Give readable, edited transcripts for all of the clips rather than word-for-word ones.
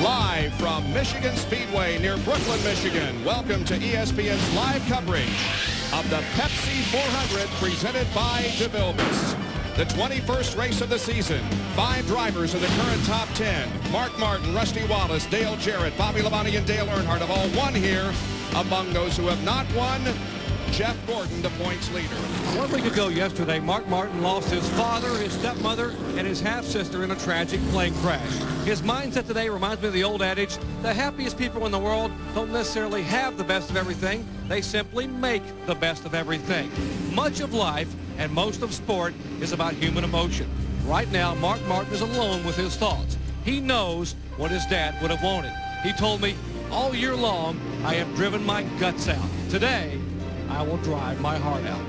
Live from Michigan Speedway near Brooklyn, Michigan. Welcome to ESPN's live coverage of the Pepsi 400 presented by DeVilbiss. The 21st race of the season. 5 drivers in the current top 10. Mark Martin, Rusty Wallace, Dale Jarrett, Bobby Labonte, and Dale Earnhardt have all won here. Among those who have not won, Jeff Gordon, the points leader. 1 week ago yesterday, Mark Martin lost his father, his stepmother, and his half-sister in a tragic plane crash. His mindset today reminds me of the old adage, the happiest people in the world don't necessarily have the best of everything. They simply make the best of everything. Much of life and most of sport is about human emotion. Right now, Mark Martin is alone with his thoughts. He knows what his dad would have wanted. He told me, all year long, I have driven my guts out. Today, I will drive my heart out.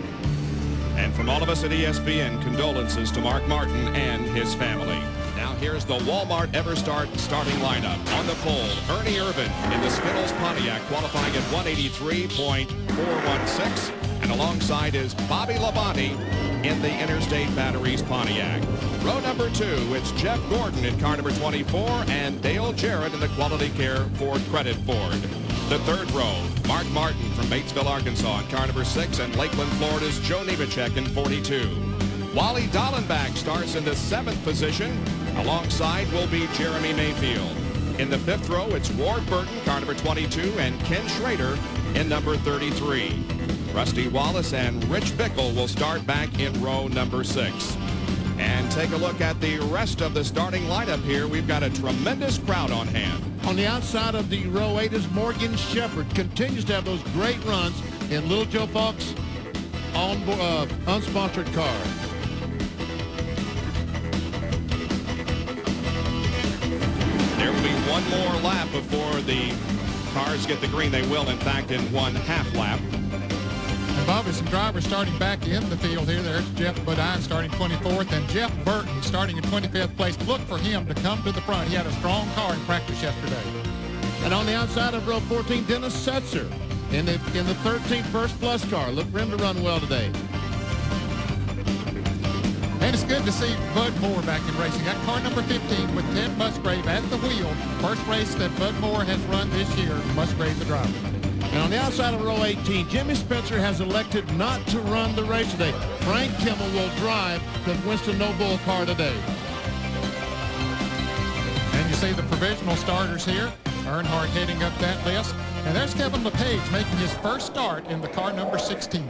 And from all of us at ESPN, condolences to Mark Martin and his family. Now here's the Walmart EverStart starting lineup. On the pole, Ernie Irvan in the Skittles Pontiac, qualifying at 183.416. And alongside is Bobby Labonte in the Interstate Batteries Pontiac. Row number 2, it's Jeff Gordon in car number 24 and Dale Jarrett in the Quality Care Ford Credit Ford. The third row, Mark Martin from Batesville, Arkansas in car number 6 and Lakeland, Florida's Joe Nemechek in 42. Wally Dallenbach starts in the 7th position. Alongside will be Jeremy Mayfield. In the 5th row, it's Ward Burton, car number 22, and Ken Schrader in number 33. Rusty Wallace and Rich Bickle will start back in row number 6. And take a look at the rest of the starting lineup here. We've got a tremendous crowd on hand. On the outside of the row 8 is Morgan Shepherd. Continues to have those great runs in Little Joe Fox on unsponsored car. There will be one more lap before the cars get the green. They will, in fact, in 1/2 lap. And Bobby, some drivers starting back in the field here. There's Jeff Bodine starting 24th, and Jeff Burton starting in 25th place. Look for him to come to the front. He had a strong car in practice yesterday. And on the outside of row 14, Dennis Setzer in the 13th First Plus car. Look for him to run well today. And it's good to see Bud Moore back in racing. That car number 15 with Ted Musgrave at the wheel. First race that Bud Moore has run this year. Musgrave the driver. And on the outside of row 18, Jimmy Spencer has elected not to run the race today. Frank Kimmel will drive the Winston Noble car today. And you see the provisional starters here. Earnhardt heading up that list. And there's Kevin LePage making his first start in the car number 16.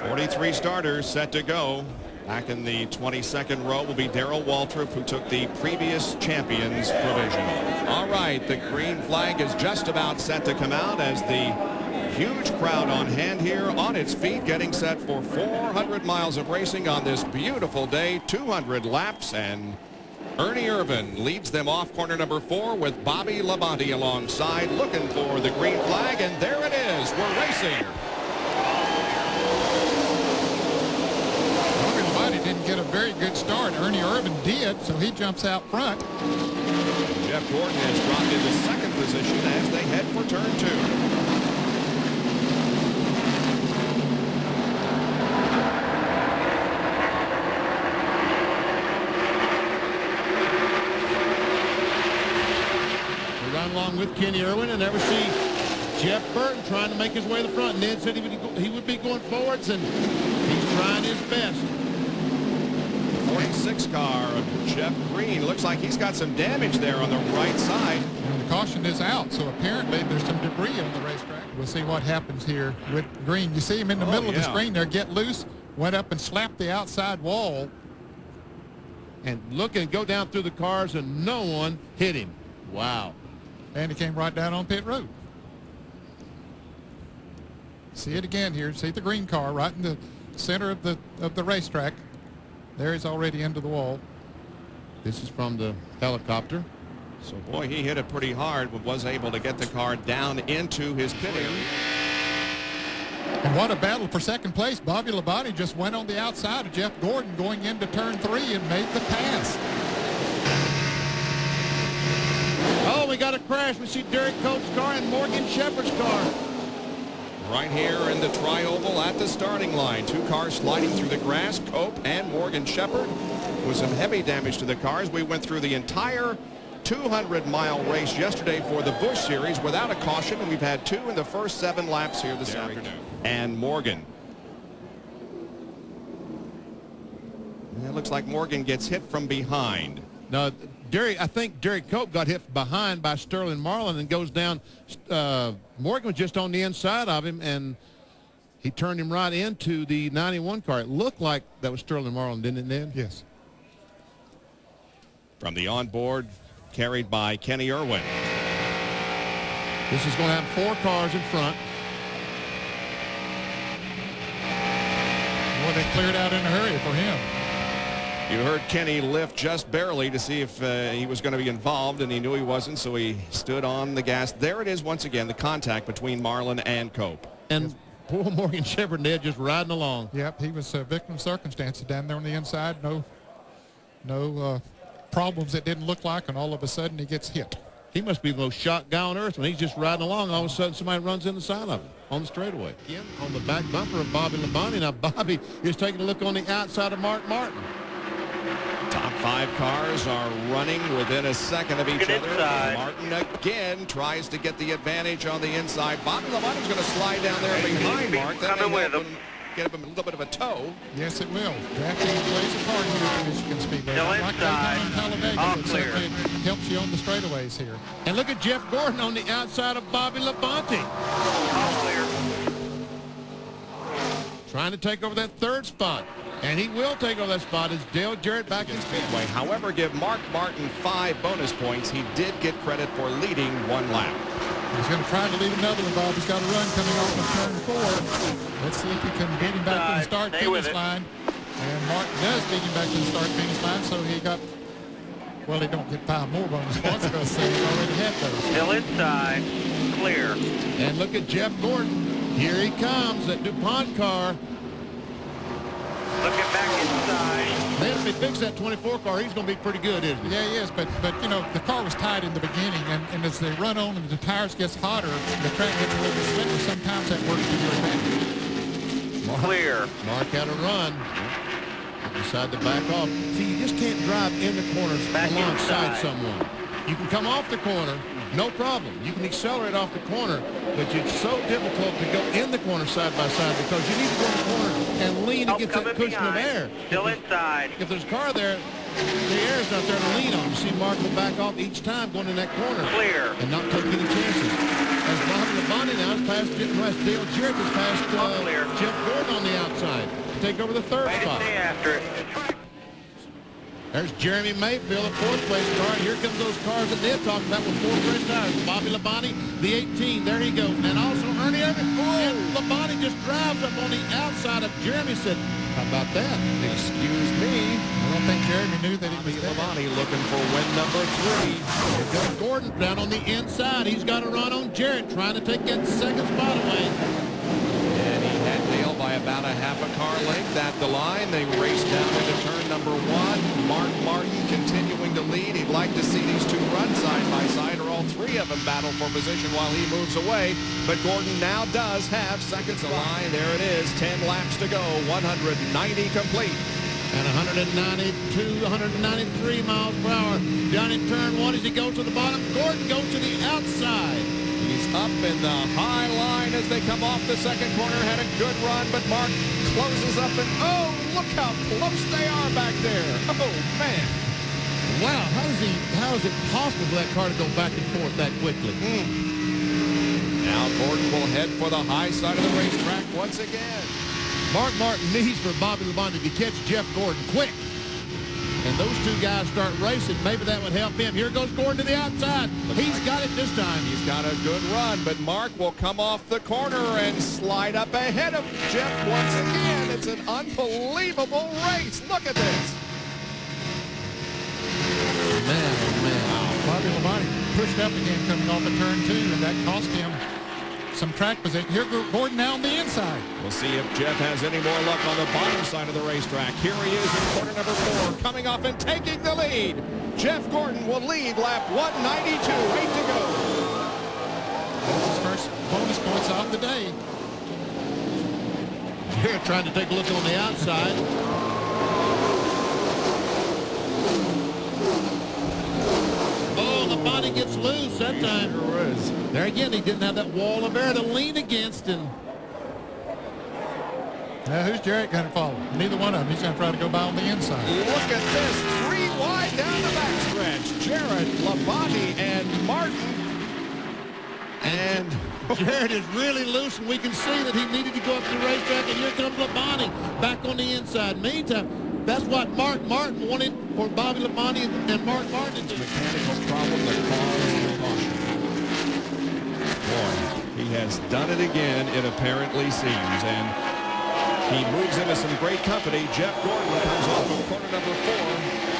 43 starters set to go. Back in the 22nd row will be Darrell Waltrip, who took the previous champion's provisional. All right, the green flag is just about set to come out as the huge crowd on hand here on its feet, getting set for 400 miles of racing on this beautiful day, 200 laps, and Ernie Irvan leads them off corner number 4 with Bobby Labonte alongside, looking for the green flag, and there it is. We're racing. Didn't get a very good start. Ernie Irvan did, so he jumps out front. Jeff Gordon has dropped into 2nd position as they head for turn 2. We run along with Kenny Irwin and never see Jeff Burton trying to make his way to the front. Ned said he would be going forwards, and he's trying his best. 46 car of Jeff Green. Looks like he's got some damage there on the right side. And the caution is out, so apparently there's some debris on the racetrack. We'll see what happens here with Green. You see him in the middle of the screen there, get loose, went up and slapped the outside wall. And look and go down through the cars, and no one hit him. Wow. And he came right down on pit road. See it again here. See the green car right in the center of the racetrack. There he's already into the wall. This is from the helicopter. So, boy, he hit it pretty hard, but was able to get the car down into his pit area. And what a battle for second place. Bobby Labonte just went on the outside of Jeff Gordon going into turn 3 and made the pass. Oh, we got a crash. We see Derek Coates' car and Morgan Shepherd's car. Right here in the tri-oval at the starting line. 2 cars sliding through the grass, Cope and Morgan Shepherd, with some heavy damage to the cars. We went through the entire 200-mile race yesterday for the Busch Series without a caution, and we've had 2 in the first 7 laps here this afternoon. And Morgan. It looks like Morgan gets hit from behind. No, I think Derek Cope got hit behind by Sterling Marlin and goes down. Morgan was just on the inside of him, and he turned him right into the 91 car. It looked like that was Sterling Marlin, didn't it, Ned? Yes. From the onboard, carried by Kenny Irwin. This is going to have 4 cars in front. Boy, they cleared out in a hurry for him. You heard Kenny lift just barely to see if he was going to be involved, and he knew he wasn't, so he stood on the gas. There it is once again, the contact between Marlin and Cope. And poor Morgan Shepherd, Ned, just riding along. Yep, he was a victim of circumstances down there on the inside. No problems that didn't look like, and all of a sudden he gets hit. He must be the most shocked guy on earth when he's just riding along. All of a sudden somebody runs in the side of him on the straightaway. Again, on the back bumper of Bobby Labonte. Now Bobby is taking a look on the outside of Mark Martin. Top 5 cars are running within a second of each other. Martin again tries to get the advantage on the inside. Bobby Labonte's going to slide down there behind Mark. That may give him a little bit of a tow. Yes, it will. Drafting plays a part here in Michigan Speedway. Like Daytona and Talladega, it certainly helps you on the straightaways here. And look at Jeff Gordon on the outside of Bobby Labonte. All clear. Trying to take over that 3rd spot. And he will take over that spot as Dale Jarrett back in Speedway. However, give Mark Martin 5 bonus points. He did get credit for leading 1 lap. He's going to try to lead another one, Bob. He's got a run coming off of turn 4. Let's see if he can get him back to the start-finish line. And Mark does beat him back to the start-finish line, so he got, well, he don't get 5 more bonus points because he already had those. Still inside, clear. And look at Jeff Gordon. Here he comes, that DuPont car. Looking back inside. Man, if he fixes that 24 car, he's going to be pretty good, isn't he? Yeah, he is, but you know, the car was tight in the beginning, and as they run on and the tires gets hotter, the track gets a little bit slicker. Sometimes that works to your advantage. Clear. Mark had a run. Decide to back off. See, you just can't drive in the corners alongside someone. You can come off the corner, no problem. You can accelerate off the corner, but it's so difficult to go in the corner side by side because you need to go in the corner and lean against that cushion of air. Still inside. If there's a car there, the air's not there to lean on. You see Mark will back off each time going in that corner. Clear. And not take any chances. As Bobby Labonte now has passed Dale Jarrett has passed Jeff Gordon on the outside to take over the 3rd spot. Stay after it. There's Jeremy Mayfield, a 4th place car. And here comes those cars that they're talking about with 4 fresh tires. Bobby Labonte, the 18. There he goes. And also Ernie Irvan. And Labonte just drives up on the outside of Jeremy. Said, how about that? Excuse me. I don't think Jeremy knew that he was there. Labonte looking for win number 3. Here goes Gordon down on the inside. He's got a run on Jarrett, trying to take that 2nd spot away. And he had Dale by about a half a car length at the line. They raced down into turn number 1. Mark Martin continuing to lead. He'd like to see these 2 run side by side, or all 3 of them battle for position while he moves away. But Gordon now does have second to line. There it is, 10 laps to go, 190 complete. And 192, 193 miles per hour. Down in turn 1 as he goes to the bottom. Gordon goes to the outside. He's up in the high line as they come off the 2nd corner. Had a good run, but Mark closes up, and oh, look how close they are back there. Oh, man. Wow, how is it possible for that car to go back and forth that quickly? Now Gordon will head for the high side of the racetrack once again. Mark Martin needs for Bobby Labonte to catch Jeff Gordon quick. And those 2 guys start racing. Maybe that would help him. Here goes Gordon to the outside. He's got it this time. He's got a good run, but Mark will come off the corner and slide up ahead of Jeff once again. It's an unbelievable race. Look at this. Man, oh man. Bobby Labonte pushed up again coming off of turn 2, and that cost him some track position. Here goes Gordon now on the inside. We'll see if Jeff has any more luck on the bottom side of the racetrack. Here he is in corner number 4, coming off and taking the lead. Jeff Gordon will lead lap 192. 8 to go. That's his first bonus points off the day. Here trying to take a look on the outside. Oh, Labonte gets loose that time. Sure is. There again, he didn't have that wall of air to lean against. And now, who's Jarrett going to follow? Neither one of them. He's going to try to go by on the inside. Look at this. 3 wide down the backstretch. Jarrett, Labonte, and Martin. And Jarrett is really loose, and we can see that he needed to go up the racetrack, and here comes Labonte back on the inside. Meantime, that's what Mark Martin wanted for Bobby Labonte and Mark Martin to do. Mechanical problem that caused the caution. Boy, he has done it again, it apparently seems. And he moves into some great company. Jeff Gordon comes off of corner number 4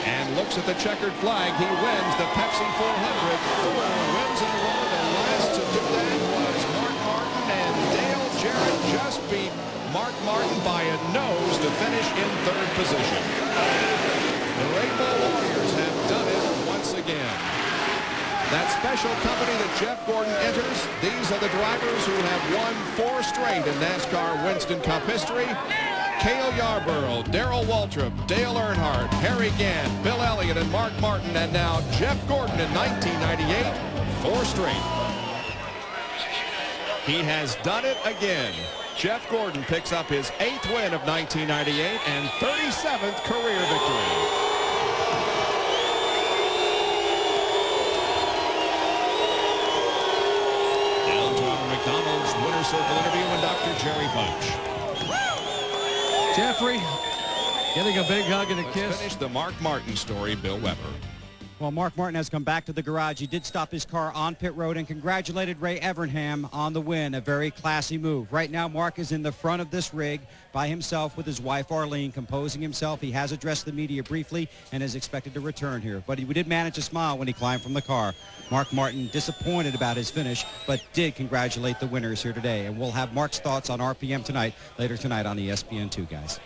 and looks at the checkered flag. He wins the Pepsi 400. 4 wins in a row. The last to do that was Mark Martin, and Dale Jarrett just beat Mark Martin by a nose to finish in 3rd position. The Rainbow Warriors have done it once again. That special company that Jeff Gordon enters, these are the drivers who have won 4 straight in NASCAR Winston Cup history. Cale Yarborough, Darrell Waltrip, Dale Earnhardt, Harry Gant, Bill Elliott, and Mark Martin, and now Jeff Gordon in 1998, 4 straight. He has done it again. Jeff Gordon picks up his 8th win of 1998 and 37th career victory. McDonald's Winter Circle interview and Dr. Jerry Bunch. Jeffrey, getting a big hug and a kiss. Let's finish the Mark Martin story, Bill Weber. Well, Mark Martin has come back to the garage. He did stop his car on pit road and congratulated Ray Evernham on the win. A very classy move. Right now, Mark is in the front of this rig by himself with his wife, Arlene, composing himself. He has addressed the media briefly and is expected to return here. But he did manage to smile when he climbed from the car. Mark Martin disappointed about his finish, but did congratulate the winners here today. And we'll have Mark's thoughts on RPM tonight, later tonight on ESPN2, guys.